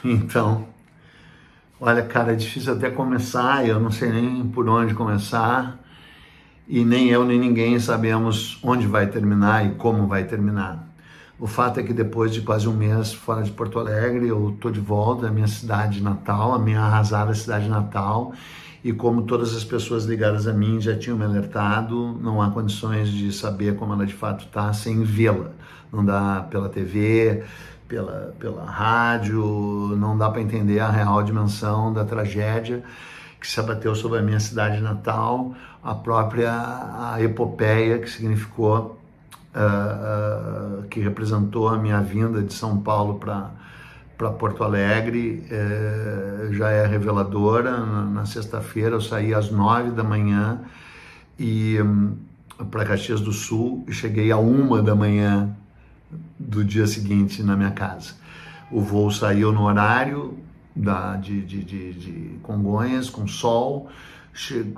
Então, olha, cara, é difícil até começar, eu não sei nem por onde começar, e nem eu nem ninguém sabemos onde vai terminar e como vai terminar. O fato é que depois de quase um mês fora de Porto Alegre, eu estou de volta à minha cidade natal, à minha arrasada cidade natal, e como todas as pessoas ligadas a mim já tinham me alertado, não há condições de saber como ela de fato está sem vê-la. Não dá pela TV, pela rádio, não dá para entender a real dimensão da tragédia que se abateu sobre a minha cidade natal, a epopeia que significou, que representou a minha vinda de São Paulo para Porto Alegre, já é reveladora. Na sexta-feira eu saí às 9 da manhã para Caxias do Sul e cheguei à 1 da manhã do dia seguinte na minha casa. O voo saiu no horário de Congonhas, com sol,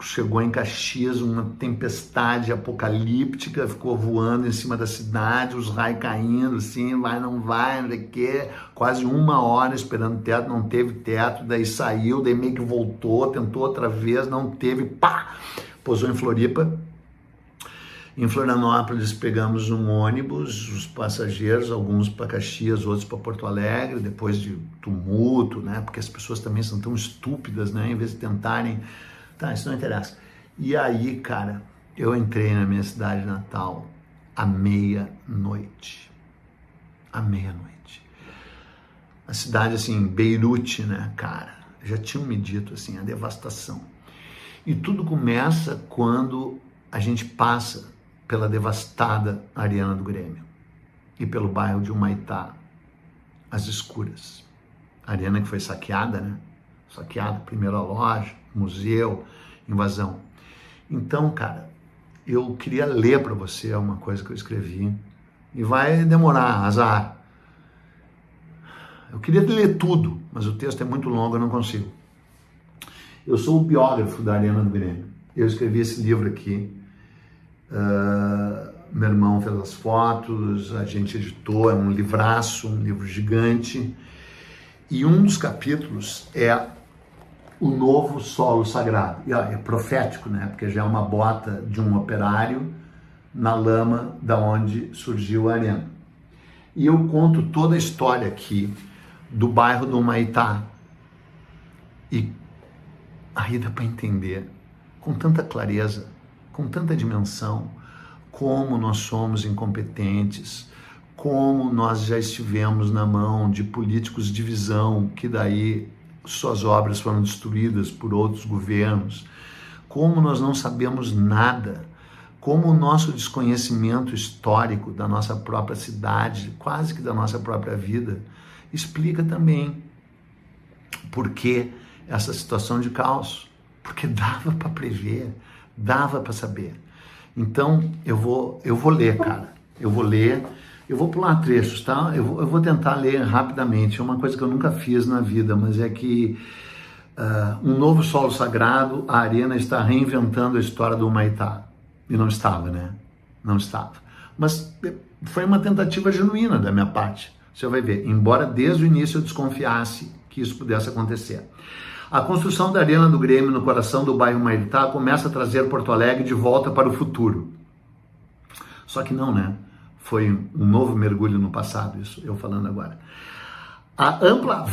chegou em Caxias, uma tempestade apocalíptica, ficou voando em cima da cidade, os raios caindo, assim, vai, não vai, não sei o quê, quase 1 hora esperando teto, não teve teto, daí saiu, daí meio que voltou, tentou outra vez, não teve, pá, pousou em Floripa. Em Florianópolis pegamos um ônibus, os passageiros, alguns para Caxias, outros para Porto Alegre, depois de tumulto, né? Porque as pessoas também são tão estúpidas, né? Em vez de tentarem... Tá, isso não interessa. E aí, cara, eu entrei na minha cidade natal à meia-noite. À meia-noite. A cidade, assim, Beirute, né, cara? Já tinham me dito, assim, a devastação. E tudo começa quando a gente passa pela devastada Arena do Grêmio e pelo bairro de Humaitá, às escuras. A arena que foi saqueada, né? Saqueada, primeira loja, museu, invasão. Então, cara, eu queria ler para você uma coisa que eu escrevi e vai demorar, azar. Eu queria ler tudo, mas o texto é muito longo, eu não consigo. Eu sou o biógrafo da Arena do Grêmio. Eu escrevi esse livro aqui. Meu irmão fez as fotos, a gente editou, é um livraço, um livro gigante. E um dos capítulos é o novo solo sagrado. E é profético, né? Porque já é uma bota de um operário na lama da onde surgiu a arena. E eu conto toda a história aqui do bairro do Humaitá. E aí dá para entender com tanta clareza, com tanta dimensão, como nós somos incompetentes, como nós já estivemos na mão de políticos de visão, que daí suas obras foram destruídas por outros governos, como nós não sabemos nada, como o nosso desconhecimento histórico da nossa própria cidade, quase que da nossa própria vida, explica também por que essa situação de caos, porque dava para prever, dava para saber. Então, eu vou ler, cara. Eu vou ler, eu vou pular trechos, tá? Eu vou tentar ler rapidamente. É uma coisa que eu nunca fiz na vida, mas é que um novo solo sagrado, a arena está reinventando a história do Humaitá. E não estava, né? Não estava. Mas foi uma tentativa genuína da minha parte. Você vai ver, embora desde o início eu desconfiasse que isso pudesse acontecer. A construção da Arena do Grêmio no coração do bairro Humaitá começa a trazer Porto Alegre de volta para o futuro. Só que não, né? Foi um novo mergulho no passado, isso eu falando agora. A ampla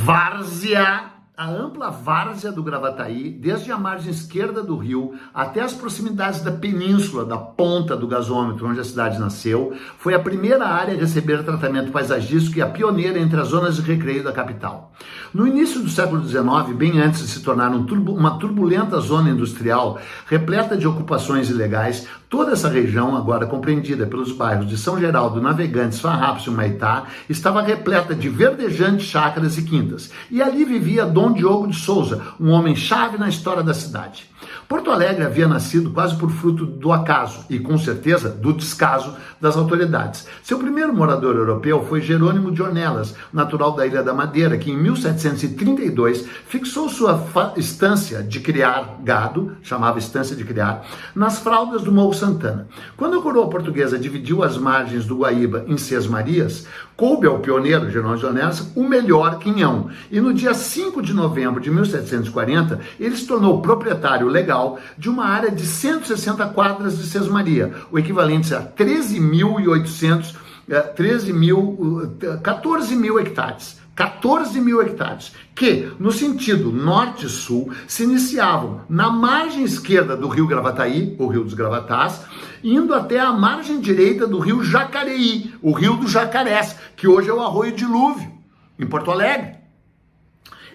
várzea do Gravataí, desde a margem esquerda do rio até as proximidades da península, da ponta do gasômetro onde a cidade nasceu, foi a primeira área a receber tratamento paisagístico e a pioneira entre as zonas de recreio da capital. No início do século XIX, bem antes de se tornar uma turbulenta zona industrial, repleta de ocupações ilegais, toda essa região, agora compreendida pelos bairros de São Geraldo, Navegantes, Farrapos e Humaitá, estava repleta de verdejantes chácaras e quintas. E ali vivia Dom Diogo de Souza, um homem-chave na história da cidade. Porto Alegre havia nascido quase por fruto do acaso e, com certeza, do descaso das autoridades. Seu primeiro morador europeu foi Jerônimo de Ornelas, natural da Ilha da Madeira, que em 1732 fixou sua estância de criar gado, chamava estância de criar, nas fraldas do Morro Santana. Quando a coroa portuguesa dividiu as margens do Guaíba em Sesmarias, coube ao pioneiro Jerônimo de Ornelas o melhor quinhão. E no dia 5 de novembro de 1740, ele se tornou proprietário legal de uma área de 160 quadras de Sesmaria, o equivalente a 14 mil hectares. 14 mil hectares, que, no sentido norte-sul, se iniciavam na margem esquerda do rio Gravataí, o rio dos Gravatás, indo até a margem direita do rio Jacareí, o rio dos Jacarés, que hoje é o Arroio Dilúvio, em Porto Alegre.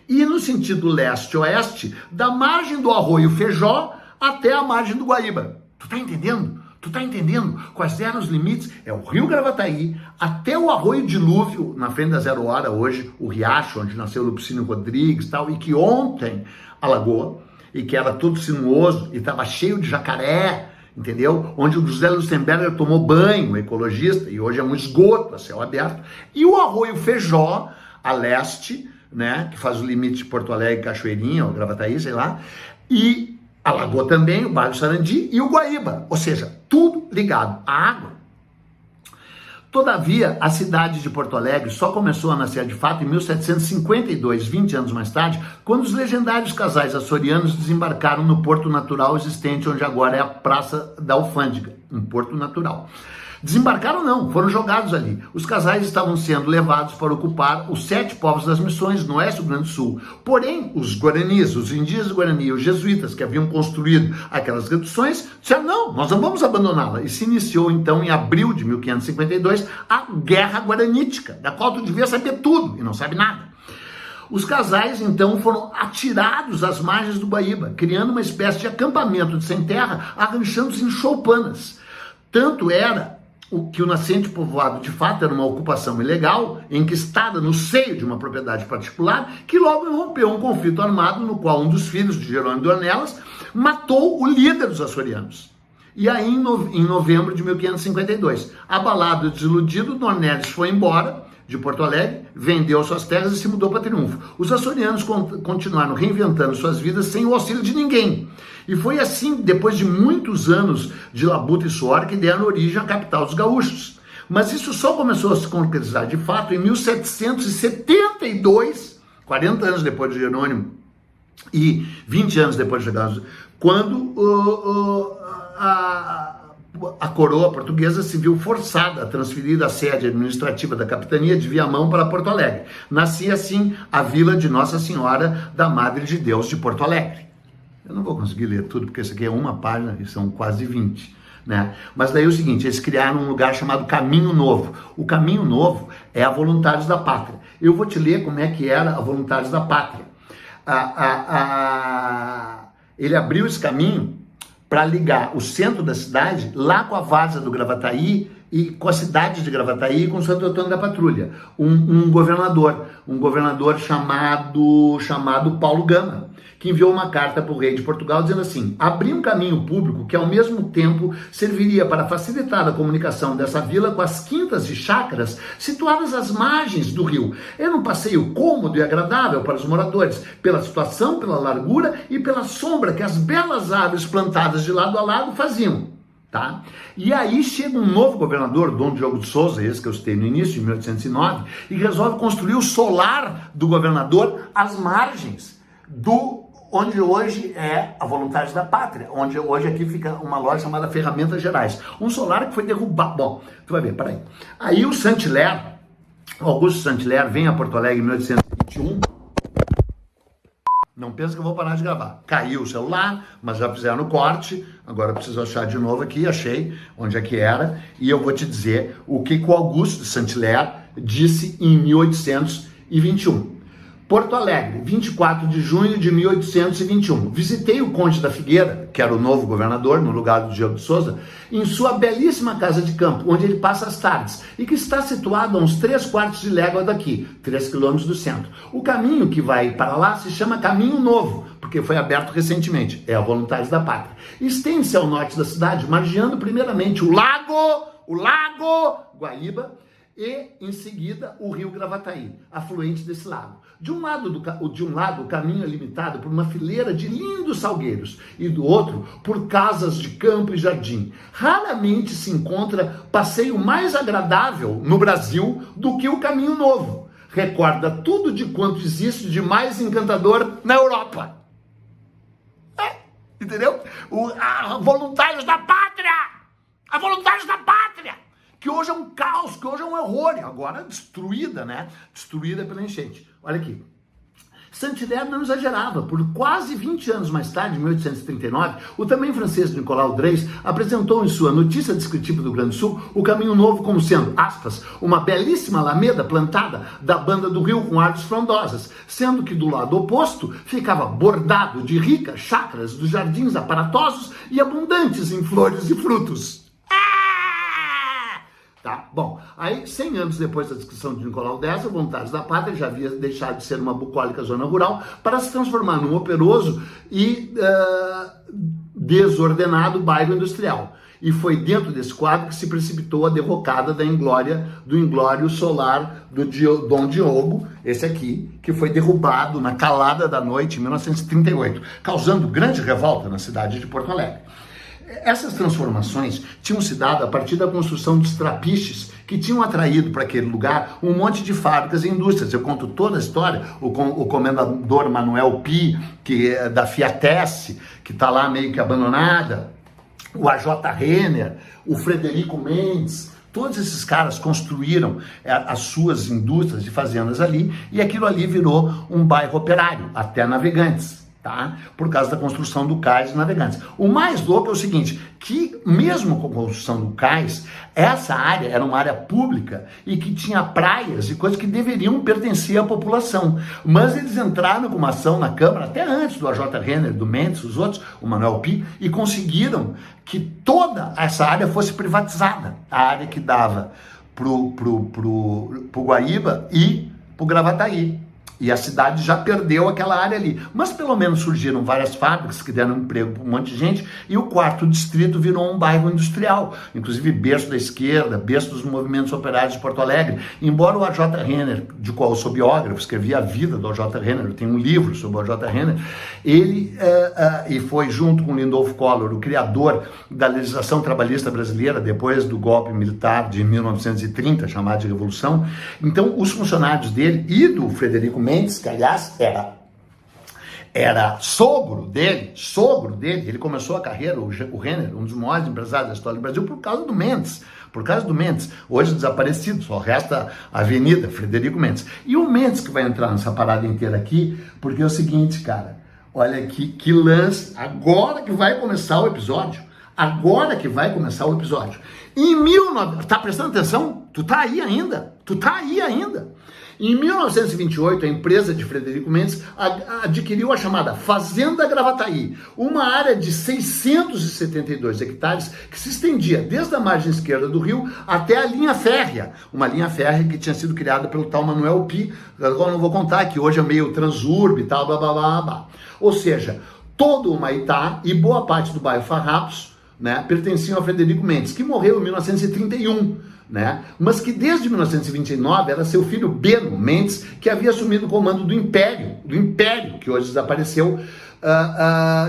E no sentido leste-oeste, da margem do Arroio Feijó até a margem do Guaíba. Tu tá entendendo? Tu tá entendendo quais eram os limites? É o rio Gravataí até o Arroio Dilúvio, na frente da Zero Hora hoje, o riacho onde nasceu o Lupicínio Rodrigues e tal, e que ontem alagou, e que era todo sinuoso, e estava cheio de jacaré, entendeu? Onde o José Lustenberger tomou banho, ecologista, e hoje é um esgoto a céu aberto. E o Arroio Feijó, a leste, né, que faz o limite de Porto Alegre, Cachoeirinha, ou Gravataí, sei lá, e alagou também o bairro Sarandi e o Guaíba, ou seja, tudo ligado à água. Todavia, a cidade de Porto Alegre só começou a nascer de fato em 1752, 20 anos mais tarde, quando os legendários casais açorianos desembarcaram no porto natural existente, onde agora é a Praça da Alfândega, um porto natural. Desembarcaram não, foram jogados ali. Os casais estavam sendo levados para ocupar os 7 povos das missões no oeste do Rio Grande do Sul. Porém, os guaranis, os indígenas Guarani e os jesuítas que haviam construído aquelas reduções, disseram não, nós não vamos abandoná-la. E se iniciou então em abril de 1552 a Guerra Guaranítica, da qual tu devia saber tudo e não sabe nada. Os casais, então, foram atirados às margens do Guaíba, criando uma espécie de acampamento de sem terra, arranchando-se em choupanas. Tanto era que o nascente povoado, de fato, era uma ocupação ilegal, enquistada no seio de uma propriedade particular, que logo rompeu um conflito armado, no qual um dos filhos de Jerônimo de Ornelas matou o líder dos açorianos. E aí, em novembro de 1552, abalado e desiludido, Dornelles foi embora de Porto Alegre, vendeu suas terras e se mudou para Triunfo. Os açorianos continuaram reinventando suas vidas sem o auxílio de ninguém. E foi assim, depois de muitos anos de labuta e suor, que deram origem à capital dos gaúchos. Mas isso só começou a se concretizar de fato em 1772, 40 anos depois de Jerônimo e 20 anos depois de chegar, quando a coroa portuguesa se viu forçada a transferir a sede administrativa da capitania de Viamão para Porto Alegre. Nascia assim a Vila de Nossa Senhora da Madre de Deus de Porto Alegre. Eu não vou conseguir ler tudo, porque isso aqui é uma página e são quase 20, né? Mas daí é o seguinte, eles criaram um lugar chamado Caminho Novo. O Caminho Novo é a Voluntários da Pátria. Eu vou te ler como é que era a Voluntários da Pátria. Ele abriu esse caminho para ligar o centro da cidade lá com a várzea do Gravataí e com a cidade de Gravataí e com Santo Antônio da Patrulha. Um governador chamado Paulo Gama, que enviou uma carta para o rei de Portugal dizendo assim: abrir um caminho público que ao mesmo tempo serviria para facilitar a comunicação dessa vila com as quintas e chácaras situadas às margens do rio. Era um passeio cômodo e agradável para os moradores, pela situação, pela largura e pela sombra que as belas árvores plantadas de lado a lado faziam. Tá? E aí chega um novo governador, Dom Diogo de Souza, esse que eu citei no início, de 1809, e resolve construir o solar do governador às margens onde hoje é a Voluntários da Pátria, onde hoje aqui fica uma loja chamada Ferramentas Gerais. Um solar que foi derrubado. Bom, tu vai ver, peraí. Aí o Saint-Hilaire, Augusto Saint-Hilaire, vem a Porto Alegre em 1821. Não pensa que eu vou parar de gravar. Caiu o celular, mas já fizeram o corte. Agora eu preciso achar de novo aqui, achei onde é que era. E eu vou te dizer o que o Augusto Saint-Hilaire disse em 1821. Porto Alegre, 24 de junho de 1821. Visitei o Conde da Figueira, que era o novo governador, no lugar do Diogo de Souza, em sua belíssima casa de campo, onde ele passa as tardes, e que está situado a uns 3/4 de légua daqui, 3 quilômetros do centro. O caminho que vai para lá se chama Caminho Novo, porque foi aberto recentemente, é a Voluntários da Pátria. Estende-se ao norte da cidade, margeando primeiramente o lago Guaíba, e, em seguida, o rio Gravataí, afluente desse lago. De um lado, o caminho é limitado por uma fileira de lindos salgueiros e do outro, por casas de campo e jardim. Raramente se encontra passeio mais agradável no Brasil do que o Caminho Novo. Recorda tudo de quanto existe de mais encantador na Europa. Entendeu? Voluntários da Pátria! A Voluntários da Pátria! Que hoje é um caos, que hoje é um horror. Agora destruída, né? Destruída pela enchente. Olha aqui. Saint-Hilaire não exagerava. Por quase 20 anos mais tarde, em 1839, o também francês Nicolau Dreis apresentou em sua Notícia Descritiva do Rio Grande do Sul o Caminho Novo como sendo, aspas, uma belíssima alameda plantada da banda do rio com árvores frondosas, sendo que do lado oposto ficava bordado de ricas chácaras dos jardins aparatosos e abundantes em flores e frutos. Tá? Bom, aí 100 anos depois da descrição de Nicolau Dessa, Voluntários da Pátria já havia deixado de ser uma bucólica zona rural para se transformar num operoso e desordenado bairro industrial. E foi dentro desse quadro que se precipitou a derrocada do inglório solar do Dom Diogo, esse aqui, que foi derrubado na calada da noite em 1938, causando grande revolta na cidade de Porto Alegre. Essas transformações tinham se dado a partir da construção dos trapiches que tinham atraído para aquele lugar um monte de fábricas e indústrias. Eu conto toda a história, o comendador Manuel Pi, que é da Fiatesse, que está lá meio que abandonada, o AJ Renner, o Frederico Mendes, todos esses caras construíram as suas indústrias e fazendas ali, e aquilo ali virou um bairro operário, até Navegantes. Tá? Por causa da construção do cais e Navegantes. O mais louco é o seguinte, que mesmo com a construção do cais, essa área era uma área pública e que tinha praias e coisas que deveriam pertencer à população. Mas eles entraram com uma ação na Câmara, até antes do AJ Renner, do Mendes, os outros, o Manuel Pi, e conseguiram que toda essa área fosse privatizada. A área que dava pro Guaíba e pro Gravataí. E a cidade já perdeu aquela área ali. Mas pelo menos surgiram várias fábricas que deram emprego para um monte de gente e o 4º distrito virou um bairro industrial. Inclusive berço da esquerda, berço dos movimentos operários de Porto Alegre. Embora o AJ Renner, de qual eu sou biógrafo, escrevi a vida do AJ Renner, eu tenho um livro sobre o AJ Renner, ele e foi junto com Lindolfo Collor, o criador da legislação trabalhista brasileira, depois do golpe militar de 1930, chamado de Revolução. Então os funcionários dele e do Frederico Mendes, que aliás era sogro dele, ele começou a carreira, o Renner, um dos maiores empresários da história do Brasil, por causa do Mendes, hoje desaparecido, só resta a Avenida Frederico Mendes. E o Mendes que vai entrar nessa parada inteira aqui, porque é o seguinte, cara, olha aqui, que lance, agora que vai começar o episódio, tá prestando atenção? Tu tá aí ainda? Em 1928, a empresa de Frederico Mendes adquiriu a chamada Fazenda Gravataí, uma área de 672 hectares que se estendia desde a margem esquerda do rio até a linha férrea, uma linha férrea que tinha sido criada pelo tal Manuel Pi, agora não vou contar, que hoje é meio transurbe e tal, blá, blá, blá, blá. Ou seja, todo o Maitá e boa parte do bairro Farrapos, né, pertenciam a Frederico Mendes, que morreu em 1931, né? Mas que desde 1929 era seu filho Beno Mendes que havia assumido o comando do Império, que hoje desapareceu,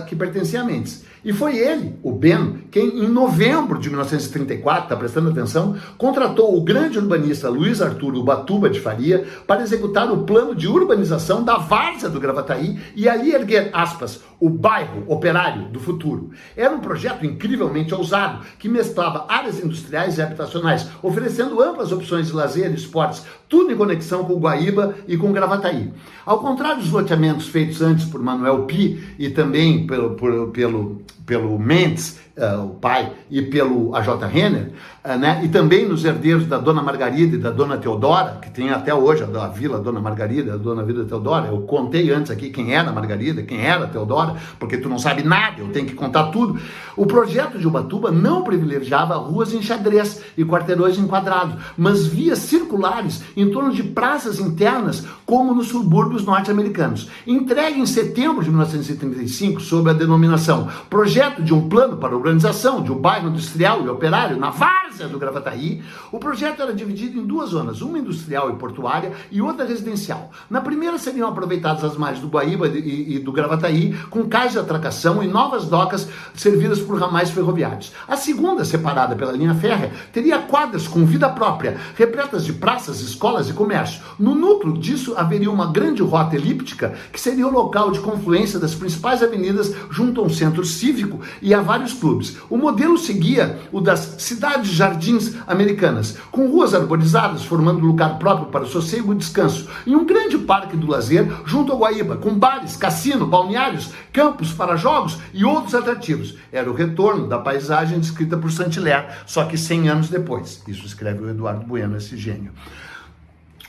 que pertencia a Mendes. E foi ele, o Beno, quem em novembro de 1934, está prestando atenção, contratou o grande urbanista Luiz Arthur Ubatuba de Faria para executar o plano de urbanização da várzea do Gravataí e ali erguer, aspas, o bairro operário do futuro. Era um projeto incrivelmente ousado, que mesclava áreas industriais e habitacionais, oferecendo amplas opções de lazer e esportes, tudo em conexão com o Guaíba e com o Gravataí. Ao contrário dos loteamentos feitos antes por Manuel Pi e também pelo Mendes, o pai, e pelo AJ Renner, né? E também nos herdeiros da Dona Margarida e da Dona Teodora, que tem até hoje a Vila Dona Margarida, a Dona Vila Teodora. Eu contei antes aqui quem era a Margarida, quem era a Teodora, porque tu não sabe nada, eu tenho que contar tudo. O projeto de Ubatuba não privilegiava ruas em xadrez e quarteirões enquadrados, mas vias circulares em torno de praças internas, como nos subúrbios norte-americanos. Entregue em setembro de 1935, sob a denominação Projeto de um Plano para a Urbanização de um Bairro Industrial e Operário na Várzea do Gravataí, o projeto era dividido em duas zonas, uma industrial e portuária e outra residencial. Na primeira seriam aproveitadas as margens do Guaíba e do Gravataí, com cais de atracação e novas docas servidas por ramais ferroviários. A segunda, separada pela linha férrea, teria quadras com vida própria, repletas de praças, escolas e comércio. No núcleo disso haveria uma grande rota elíptica, que seria o local de confluência das principais avenidas junto a um centro cívico e a vários clubes. O modelo seguia o das cidades-jardins americanas, com ruas arborizadas, formando um lugar próprio para o sossego e descanso, e um grande parque do lazer junto ao Guaíba, com bares, cassino, balneários, campos para jogos e outros atrativos. Era o retorno da paisagem descrita por Saint-Hilaire, só que 100 anos depois. Isso escreve o Eduardo Bueno, esse gênio.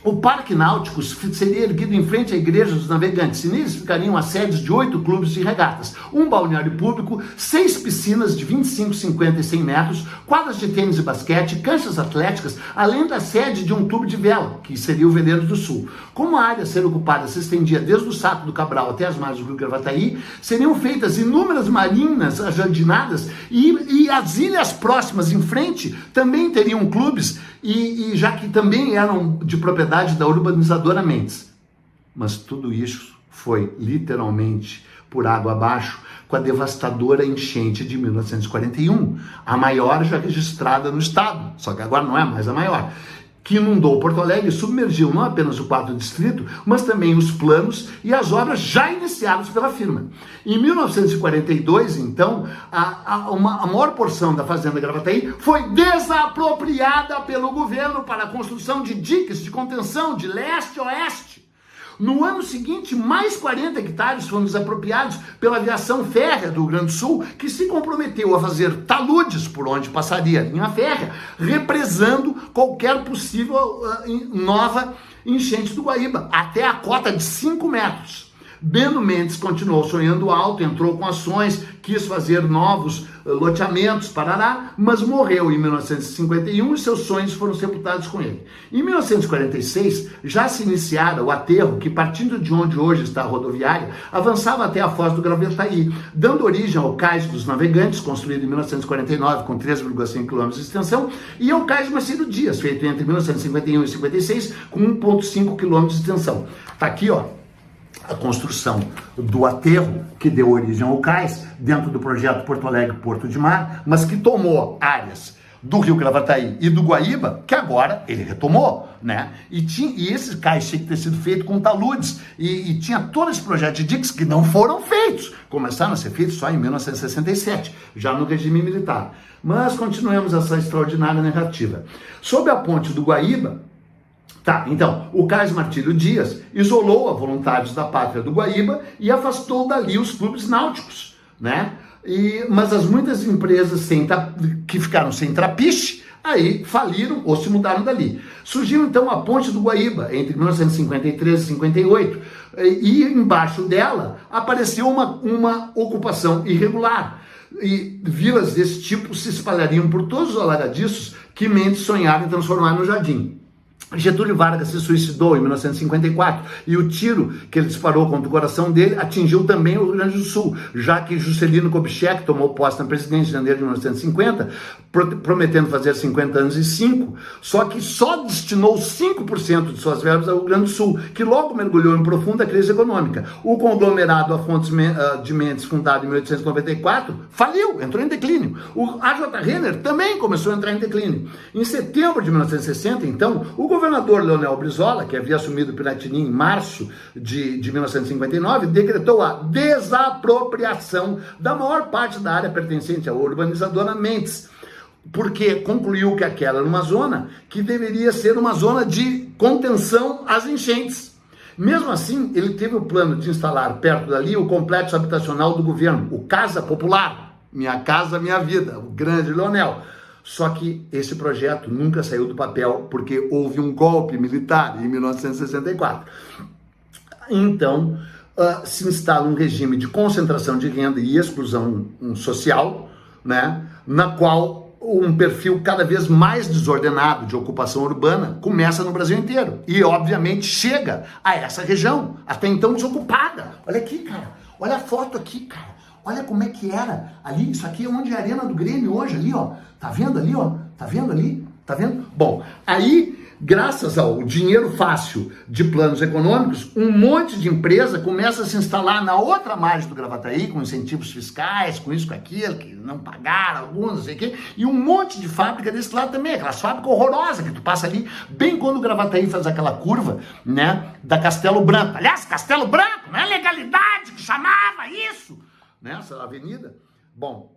O Parque Náutico seria erguido em frente à Igreja dos Navegantes, e neles ficariam as sedes de 8 clubes de regatas, um balneário público, 6 piscinas de 25, 50 e 100 metros, quadras de tênis e basquete, canchas atléticas, além da sede de um clube de vela, que seria o Veleiros do Sul. Como a área a ser ocupada se estendia desde o Sato do Cabral até as margens do Rio Gravataí, seriam feitas inúmeras marinas ajardinadas e as ilhas próximas em frente também teriam clubes, e já que também eram de propriedade da urbanizadora Mendes. Mas tudo isso foi literalmente por água abaixo com a devastadora enchente de 1941, a maior já registrada no estado, só que agora não é mais a maior, que inundou Porto Alegre e submergiu não apenas o quarto distrito, mas também os planos e as obras já iniciadas pela firma. Em 1942, então, a maior porção da Fazenda Gravataí foi desapropriada pelo governo para a construção de diques de contenção de leste a oeste. No ano seguinte, mais 40 hectares foram desapropriados pela aviação férrea do Rio Grande do Sul, que se comprometeu a fazer taludes por onde passaria a linha férrea, represando qualquer possível nova enchente do Guaíba, até a cota de 5 metros. Bento Mendes continuou sonhando alto, entrou com ações, quis fazer novos loteamentos, parará, mas morreu em 1951 e seus sonhos foram sepultados com ele. Em 1946, já se iniciara o aterro que, partindo de onde hoje está a rodoviária, avançava até a Foz do Gravataí, dando origem ao Cais dos Navegantes, construído em 1949 com 3,5 km de extensão, e ao Cais Marcelo Dias, feito entre 1951 e 56 com 1,5 km de extensão. Está aqui, ó, a construção do aterro que deu origem ao cais, dentro do projeto Porto Alegre-Porto de Mar, mas que tomou áreas do Rio Gravataí e do Guaíba, que agora ele retomou, né? E esse cais tinha que ter sido feito com taludes, e tinha todo esse projeto de diques que não foram feitos, começaram a ser feitos só em 1967, já no regime militar. Mas continuemos essa extraordinária narrativa. Sob a ponte do Guaíba, tá, então, o Cais Martírio Dias isolou a voluntários da Pátria do Guaíba e afastou dali os clubes náuticos, né? Mas as muitas empresas que ficaram sem trapiche, aí faliram ou se mudaram dali. Surgiu então a Ponte do Guaíba, entre 1953 e 58, e embaixo dela apareceu uma ocupação irregular. E vilas desse tipo se espalhariam por todos os alagadiços que Mendes sonhava em transformar no jardim. Getúlio Vargas se suicidou em 1954 e o tiro que ele disparou contra o coração dele atingiu também o Rio Grande do Sul, já que Juscelino Kubitschek tomou posse na presidência em janeiro de 1950, prometendo fazer 50 anos e 5, só que só destinou 5% de suas verbas ao Rio Grande do Sul, que logo mergulhou em profunda crise econômica. O conglomerado Afonso de Mendes, fundado em 1894, faliu, entrou em declínio. O A.J. Renner também começou a entrar em declínio. Em setembro de 1960, então, o governador Leonel Brizola, que havia assumido o Piratini em março de 1959, decretou a desapropriação da maior parte da área pertencente à urbanizadora Mendes, porque concluiu que aquela era uma zona que deveria ser uma zona de contenção às enchentes. Mesmo assim, ele teve o plano de instalar perto dali o complexo habitacional do governo, o Casa Popular, Minha Casa Minha Vida, o grande Leonel. Só que esse projeto nunca saiu do papel porque houve um golpe militar em 1964. Então, se instala um regime de concentração de renda e exclusão social, né, na qual um perfil cada vez mais desordenado de ocupação urbana começa no Brasil inteiro e, obviamente, chega a essa região, até então desocupada. Olha aqui, cara. Olha a foto aqui, cara. Olha como é que era ali. Isso aqui é onde é a Arena do Grêmio hoje, ali, ó. Tá vendo ali, ó? Tá vendo ali? Tá vendo? Bom, aí, graças ao dinheiro fácil de planos econômicos, um monte de empresa começa a se instalar na outra margem do Gravataí, com incentivos fiscais, com isso, com aquilo, que não pagaram, alguns, não sei o quê, e um monte de fábrica desse lado também, aquelas fábricas horrorosas que tu passa ali, bem quando o Gravataí faz aquela curva, né, da Castelo Branco. Aliás, Castelo Branco, não é legalidade que chamava isso, né, essa avenida. Bom,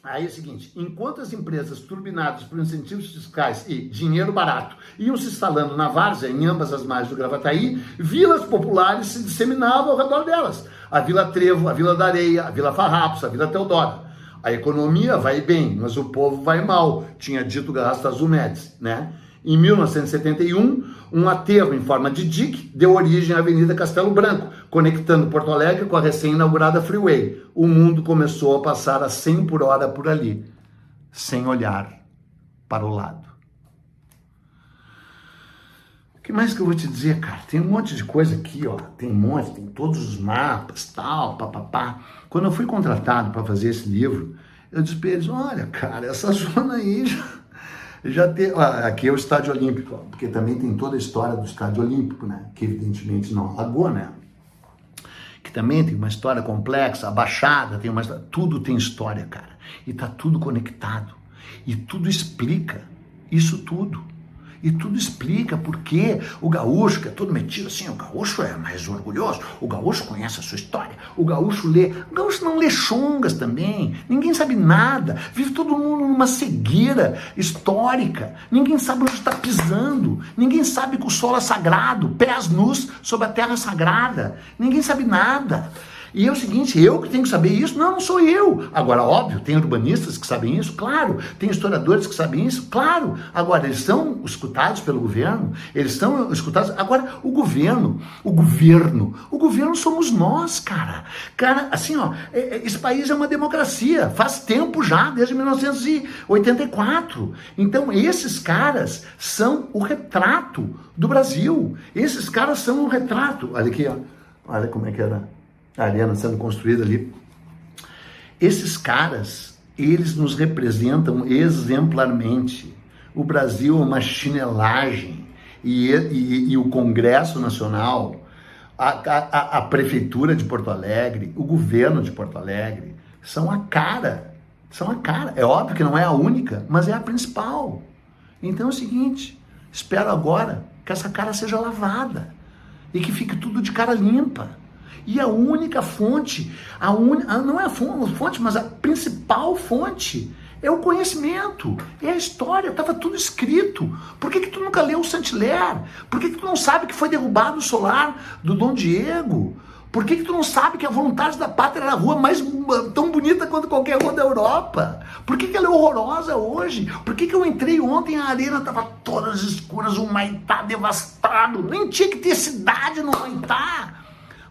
aí é o seguinte, enquanto as empresas turbinadas por incentivos fiscais e dinheiro barato iam se instalando na várzea, em ambas as margens do Gravataí, vilas populares se disseminavam ao redor delas. A Vila Trevo, a Vila da Areia, a Vila Farrapos, a Vila Teodoro. A economia vai bem, mas o povo vai mal, tinha dito Gastazu Médici, né? Em 1971, um aterro em forma de dique deu origem à Avenida Castelo Branco, conectando Porto Alegre com a recém-inaugurada Freeway. O mundo começou a passar a 100 por hora por ali, sem olhar para o lado. O que mais que eu vou te dizer, cara? Tem um monte de coisa aqui, ó. Tem um monte, tem todos os mapas, tal, papapá. Quando eu fui contratado para fazer esse livro, eu disse para eles, olha, cara, essa zona aí já tem... Aqui é o Estádio Olímpico, ó, porque também tem toda a história do Estádio Olímpico, né? Que evidentemente não alagou, né? Que também tem uma história complexa, a Baixada tem uma história... Tudo tem história, cara. E tá tudo conectado. E tudo explica isso tudo. E tudo explica porque o gaúcho, que é todo metido assim, o gaúcho é mais orgulhoso, o gaúcho conhece a sua história, o gaúcho lê, o gaúcho não lê chongas também, ninguém sabe nada, vive todo mundo numa cegueira histórica, ninguém sabe onde está pisando, ninguém sabe que o solo é sagrado, pés nus sobre a terra sagrada, ninguém sabe nada. E é o seguinte, eu que tenho que saber isso? Não, não sou eu. Agora, óbvio, tem urbanistas que sabem isso? Claro. Tem historiadores que sabem isso? Claro. Agora, eles são escutados pelo governo? Eles são escutados... Agora, o governo somos nós, cara. Cara, assim, ó, esse país é uma democracia. Faz tempo já, desde 1984. Então, esses caras são o retrato do Brasil. Esses caras são o retrato. Olha aqui, ó. Olha como é que era a arena sendo construída ali. Esses caras, eles nos representam exemplarmente. O Brasil é uma chinelagem e o Congresso Nacional, a Prefeitura de Porto Alegre, o governo de Porto Alegre, são a cara. É óbvio que não é a única, mas é a principal. Então é o seguinte, espero agora que essa cara seja lavada e que fique tudo de cara limpa. E a única fonte, não é a fonte, mas a principal fonte é o conhecimento, é a história, estava tudo escrito. Por que tu nunca leu o Saint-Hilaire? Por que tu não sabe que foi derrubado o solar do Dom Diego? Por que tu não sabe que a Voluntários da Pátria era a rua mais tão bonita quanto qualquer rua da Europa? Por que ela é horrorosa hoje? Por que eu entrei ontem, a arena estava todas escuras, o Humaitá devastado, nem tinha que ter cidade no Humaitá.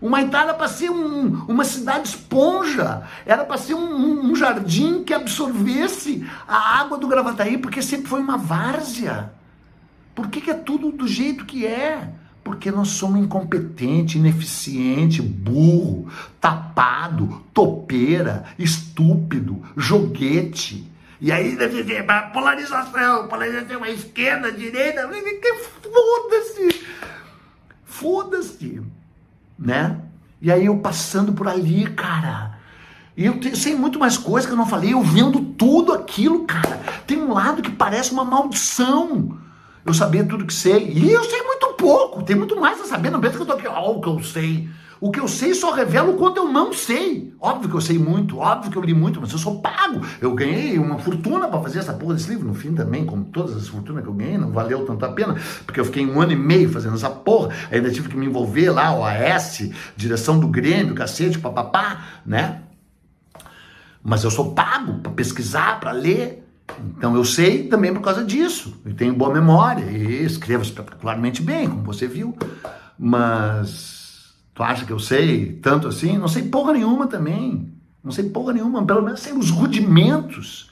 O Humaitá era para ser uma cidade esponja, era para ser um jardim que absorvesse a água do Gravataí, porque sempre foi uma várzea. Por que é tudo do jeito que é? Porque nós somos incompetente, ineficiente, burro, tapado, topeira, estúpido, joguete. E aí, polarização, a esquerda, a direita, foda-se. Né? E aí eu passando por ali, cara, e eu sei muito mais coisa que eu não falei, eu vendo tudo aquilo, cara. Tem um lado que parece uma maldição, eu saber tudo que sei, e eu sei muito pouco, tem muito mais a saber, não pensa que eu tô aqui, o que eu sei. O que eu sei só revela o quanto eu não sei. Óbvio que eu sei muito, óbvio que eu li muito, mas eu sou pago. Eu ganhei uma fortuna para fazer essa porra desse livro. No fim também, como todas as fortunas que eu ganhei, não valeu tanto a pena, porque eu fiquei 1 ano e meio fazendo essa porra. Ainda tive que me envolver lá, OAS, direção do Grêmio, cacete, papapá, né? Mas eu sou pago para pesquisar, para ler. Então eu sei também por causa disso. Eu tenho boa memória e escrevo espetacularmente bem, como você viu. Mas... tu acha que eu sei tanto assim? Não sei porra nenhuma também. Não sei porra nenhuma, pelo menos sei os rudimentos.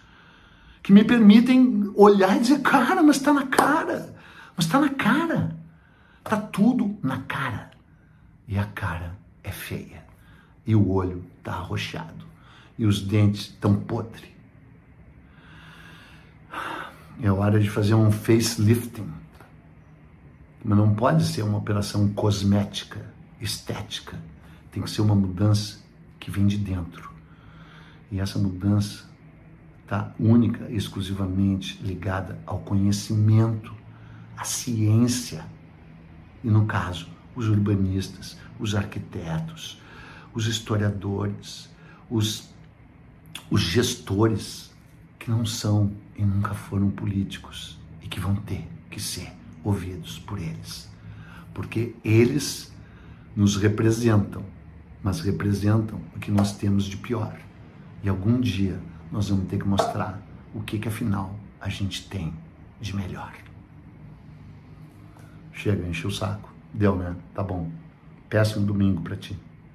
que me permitem olhar e dizer, cara, mas está na cara, mas está na cara, está tudo na cara. E a cara é feia, e o olho está arroxado, e os dentes estão podres. É hora de fazer um facelifting, mas não pode ser uma operação cosmética, estética, tem que ser uma mudança que vem de dentro. E essa mudança está única e exclusivamente ligada ao conhecimento, à ciência. E no caso, os urbanistas, os arquitetos, os historiadores, os gestores, que não são e nunca foram políticos e que vão ter que ser ouvidos por eles. Porque eles nos representam, mas representam o que nós temos de pior. E algum dia nós vamos ter que mostrar o que afinal a gente tem de melhor. Chega, enche o saco. Deu, né? Tá bom. Péssimo domingo pra ti.